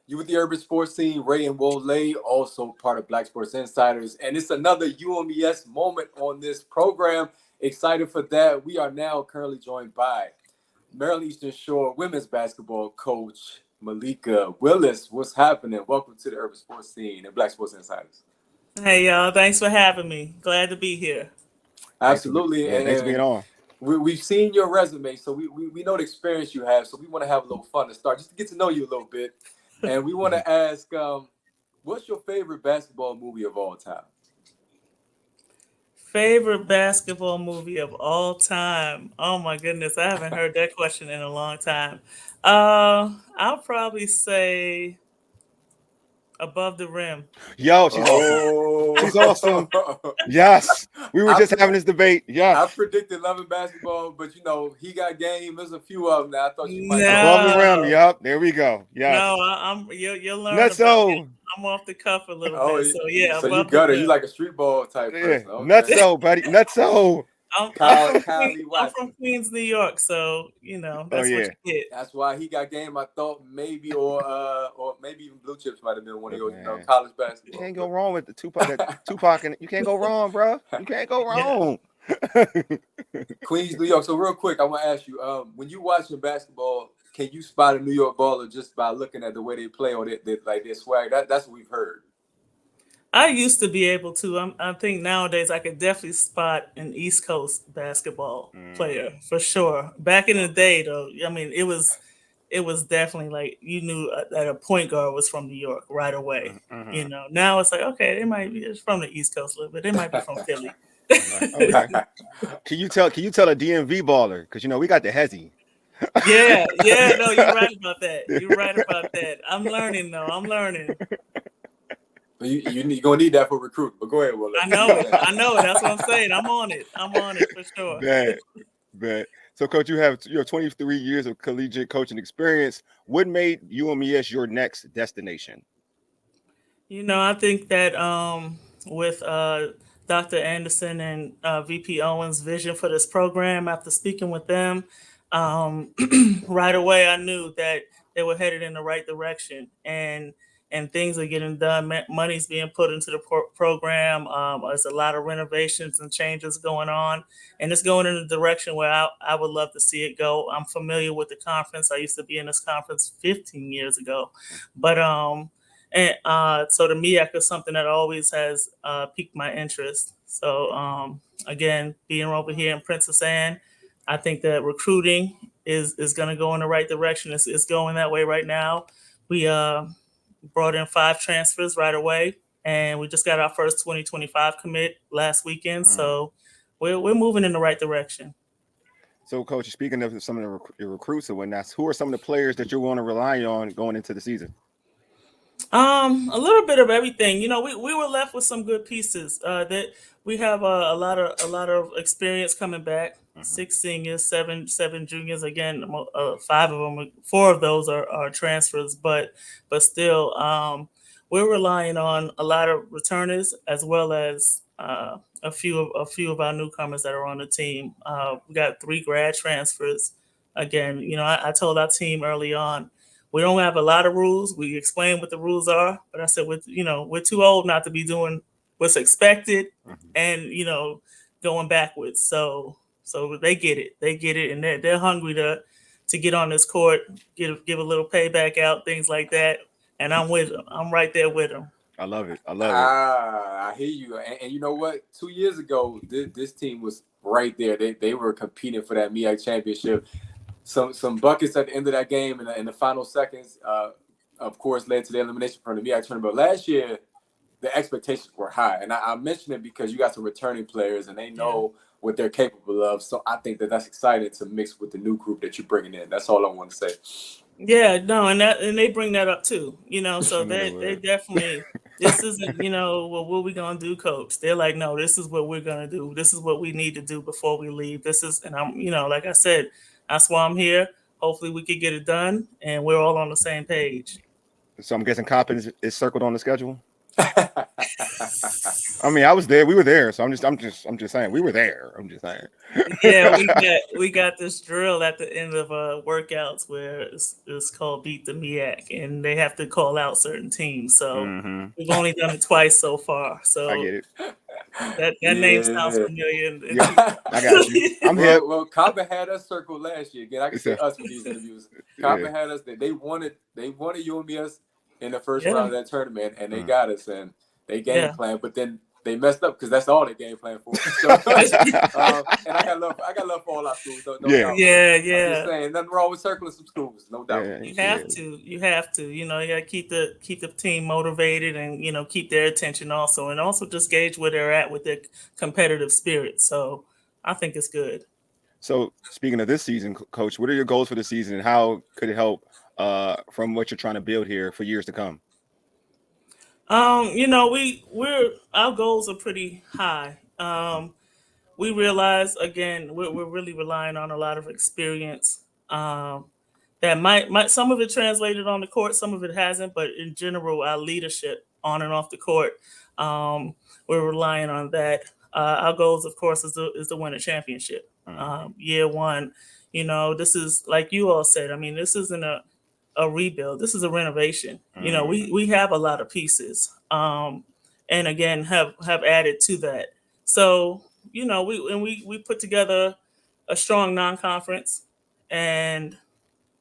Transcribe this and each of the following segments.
You with the Urban Sports Team, Ray and Wole, also part of Black Sports Insiders. And it's another UMES moment on this program. Excited for that. We are now currently joined by Maryland Eastern Shore women's basketball coach, Malikah Willis. What's happening? Welcome to the Urban Sports Team and Black Sports Insiders. Hey, y'all. Thanks for having me. Glad to be here. Absolutely. Thanks for being on. We've seen your resume, so we know the experience you have. So we want to have a little fun to start, just to get to know you a little bit. And we want to ask, what's your favorite basketball movie of all time? Favorite basketball movie of all time? Oh my goodness, I haven't heard that question in a long time. I'll probably say Above the Rim. Yo, she's awesome. She's awesome. Yes. We were just having this debate. Yes. I predicted Love and Basketball, but he got game. There's a few of them now. I thought you might Above the Rim. Yep. There we go. Yes. No, you're learning. That's so. I'm off the cuff a little bit. So yeah. So you got it. You like a street ball type person. Okay. Nutso, buddy. Nutso. I'm from Queens, New York, so that's what you get. That's why he got game. I thought maybe, or maybe even Blue Chips might have been one of your college basketball. You can't go wrong with the Tupac, and you can't go wrong, bro. You can't go wrong. Queens, New York. So real quick, I want to ask you, when you watching basketball, can you spot a New York baller just by looking at the way they play or their swag? That's what we've heard. I used to be able to. I think nowadays I could definitely spot an East Coast basketball player for sure. Back in the day, though, I mean, it was definitely like you knew that a point guard was from New York right away. Now it's like, okay, they might be from the East Coast a little bit. They might be from Philly. Okay. Can you tell a DMV baller? Because we got the Hezzy. Yeah, no, you're right about that. I'm learning though. You're going to need that for recruit, but go ahead, Will. I know it. That's what I'm saying. I'm on it for sure. Bad. So, Coach, you have 23 years of collegiate coaching experience. What made UMES your next destination? I think that with Dr. Anderson and VP Owen's vision for this program, after speaking with them, right away I knew that they were headed in the right direction. And things are getting done. Money's being put into the program. There's a lot of renovations and changes going on. And it's going in a direction where I would love to see it go. I'm familiar with the conference. I used to be in this conference 15 years ago. But so the MEAC is something that always has piqued my interest. So, again, being over here in Princess Anne, I think that recruiting is going to go in the right direction. It's going that way right now. We brought in 5 transfers right away, and we just got our first 2025 commit last weekend. So we're moving in the right direction. So, Coach, speaking of some of the recruits and whatnot, who are some of the players that you're going to rely on going into the season? A little bit of everything. We were left with some good pieces. That we have a lot of experience coming back. 6 seniors, 7 juniors. Again, 4 of those are transfers, but still, we're relying on a lot of returners as well as a few of our newcomers that are on the team. We got 3 grad transfers. Again, I told our team early on, we don't have a lot of rules. We explain what the rules are, but I said, we're too old not to be doing what's expected and, going backwards. So they get it. And they're hungry to get on this court, give a little payback out, things like that. And I'm with them. I'm right there with them. I love it. I hear you. And you know what? 2 years ago, this team was right there. They were competing for that MEAC championship. Some buckets at the end of that game in the final seconds, of course, led to the elimination from the MEAC tournament. But last year, the expectations were high. And I mention it because you got some returning players, and they know what they're capable of. So I think that's exciting to mix with the new group that you're bringing in. That's all I want to say. Yeah, no, and they bring that up too. So they definitely. This isn't, well, what we gonna do, Coach? They're like, no, this is what we're gonna do. This is what we need to do before we leave. And I'm, like I said. That's why I'm here. Hopefully we can get it done, and we're all on the same page. So I'm guessing Coppin is circled on the schedule? I mean, I was there. We were there. So I'm just saying we were there. I'm just saying. Yeah, we got this drill at the end of workouts where it's called Beat the MEAC, and they have to call out certain teams. So we've only done it twice so far. I So get it. that name sounds familiar. Yeah, I got you. I'm here. Well, Cobbin had us circled last year. Again, I can say us for these interviews. Cobbin had us. They wanted UMES in the first round of that tournament, and they got us, and they game plan. But then they messed up because that's all they game plan for. So, and I got love for all our schools. No doubt. Yeah. I'm just saying, nothing wrong with circling some schools, no doubt. Yeah, you have to. You know, you got to keep the team motivated, and keep their attention also, and also just gauge where they're at with their competitive spirit. So I think it's good. So speaking of this season, Coach, what are your goals for the season, and how could it help from what you're trying to build here for years to come? Our goals are pretty high. We realize again we're really relying on a lot of experience. That might some of it translated on the court, some of it hasn't, but in general, our leadership on and off the court, we're relying on that. Our goals, of course, is to win a championship. Year one, this is like you all said. I mean, this isn't a rebuild. This is a renovation. We have a lot of pieces, and again have added to that. So we put together a strong non-conference, and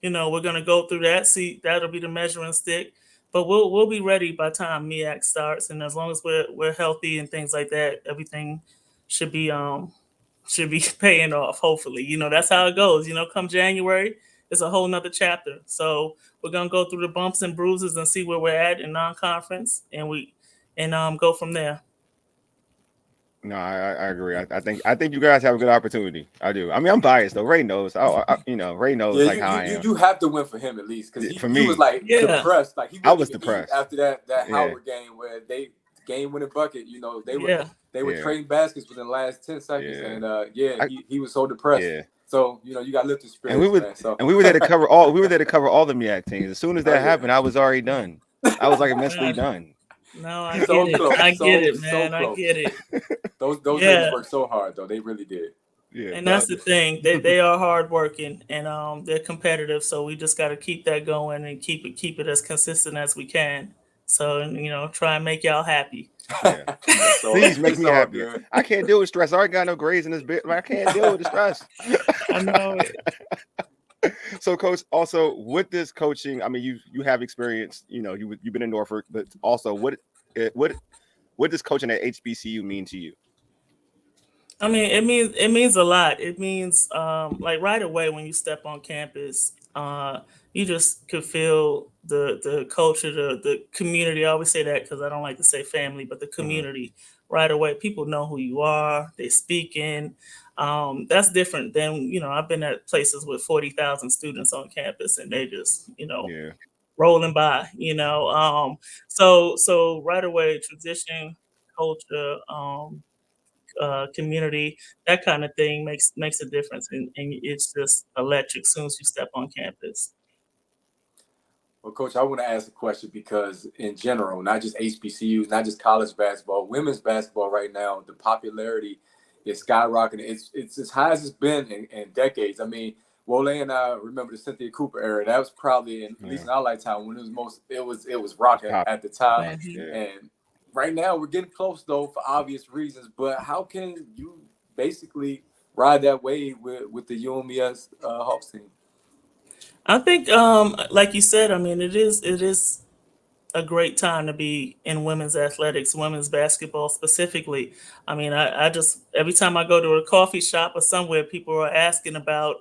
we're gonna go through that. See, that'll be the measuring stick. But we'll be ready by the time MEAC starts, and as long as we're healthy and things like that, everything should be paying off. Hopefully, that's how it goes. Come January, it's a whole nother chapter. So we're gonna go through the bumps and bruises and see where we're at in non-conference, and go from there. No, I agree. I think you guys have a good opportunity. I do. I mean, I'm biased though. Ray knows. Ray knows how I am. You have to win for him at least, because he was like depressed. Like I was depressed after that Howard game where they game winning bucket. They were trading baskets within the last 10 seconds, and he was so depressed. Yeah. So you got to lift his spirits. And we were there to cover all. We were there to cover all the MEAC teams. As soon as that happened, I was already done. I was like mentally done. No, I get it. I get it, man. I get it. Those guys worked so hard, though. They really did. Yeah, and that's the thing. They are hardworking, and they're competitive. So we just got to keep that going and keep it as consistent as we can. So try and make y'all happy. Yeah. Please make me happy. Good. I can't deal with stress. I already got no grades in this bit. I can't deal with the stress. I know it. So, Coach, also with this coaching, I mean, you have experience. You've been in Norfolk, but also what does coaching at HBCU mean to you? I mean, it means a lot. It means like right away when you step on campus, you just could feel the culture, the community. I always say that because I don't like to say family, but the community right away. People know who you are. They speak in. That's different than, I've been at places with 40,000 students on campus and they just, rolling by, So right away, tradition, culture, community, that kind of thing makes a difference. And it's just electric as soon as you step on campus. Well, Coach, I want to ask a question because in general, not just HBCUs, not just college basketball, women's basketball right now, the popularity is skyrocketing. It's as high as it's been in decades. I mean, Wole and I remember the Cynthia Cooper era. That was probably at least in our lifetime when it was rocking at the time. And right now we're getting close though for obvious reasons. But how can you basically ride that wave with the UMES Hawks team? I think, like you said, I mean, it is a great time to be in women's athletics, women's basketball specifically. I mean, I just, every time I go to a coffee shop or somewhere, people are asking about,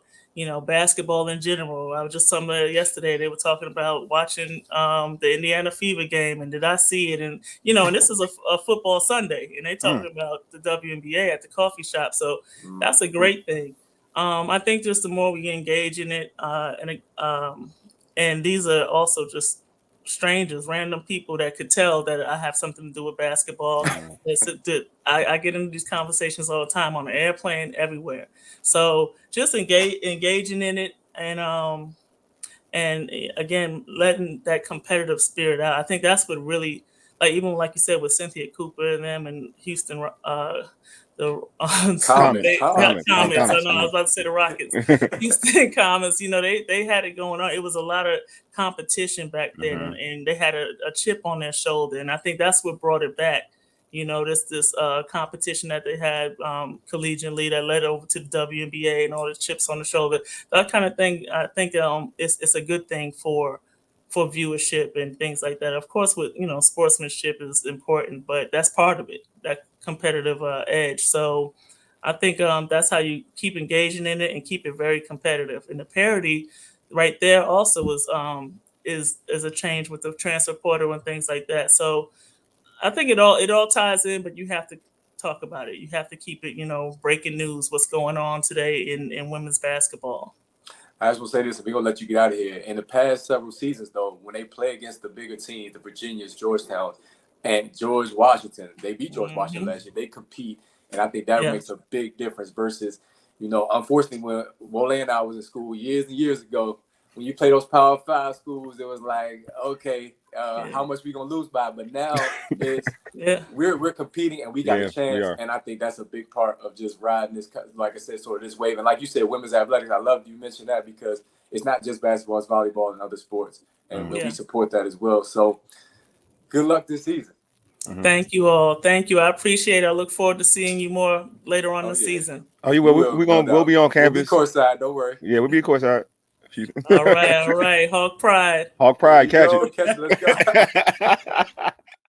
basketball in general. I was just somewhere yesterday, they were talking about watching the Indiana Fever game, and did I see it? And, and this is a football Sunday, and they talking about the WNBA at the coffee shop. So that's a great thing. I think just the more we engage in it, and these are also just strangers, random people that could tell that I have something to do with basketball. I get into these conversations all the time on the airplane, everywhere. So just engaging in it, and again letting that competitive spirit out. I think that's like even like you said with Cynthia Cooper and them and Houston, the Comets. Comets. Comets. I know I was about to say the Rockets. Houston Comets. You know, they had it going on. It was a lot of competition back then, and they had a chip on their shoulder, and I think that's what brought it back. You know, this competition that they had collegiately that led over to the WNBA and all the chips on the shoulder. That kind of thing, I think it's a good thing for viewership and things like that. Of course, with sportsmanship is important, but that's part of it, that competitive edge. So I think that's how you keep engaging in it and keep it very competitive. And the parity right there also is a change with the transfer portal and things like that. So I think it all ties in, but you have to talk about it. You have to keep it, breaking news, what's going on today in women's basketball. I just want to say this, and we're going to let you get out of here. In the past several seasons, though, when they play against the bigger teams, the Virginias, Georgetown, and George Washington, they beat George Washington last year. They compete, and I think that makes a big difference versus, unfortunately, when Wole and I was in school years and years ago, when you play those Power 5 schools, it was like, okay, how much we going to lose by? But now it's we're competing and we got a chance. And I think that's a big part of just riding this, like I said, sort of this wave. And like you said, women's athletics, I love you mentioned that because it's not just basketball, it's volleyball and other sports. And we support that as well. So good luck this season. Thank you all. Thank you. I appreciate it. I look forward to seeing you more later on this season. Oh, you will. We'll be on campus. We'll be courtside, don't worry. Yeah, we'll be courtside. All right. Hawk Pride. Catch it. Let's go.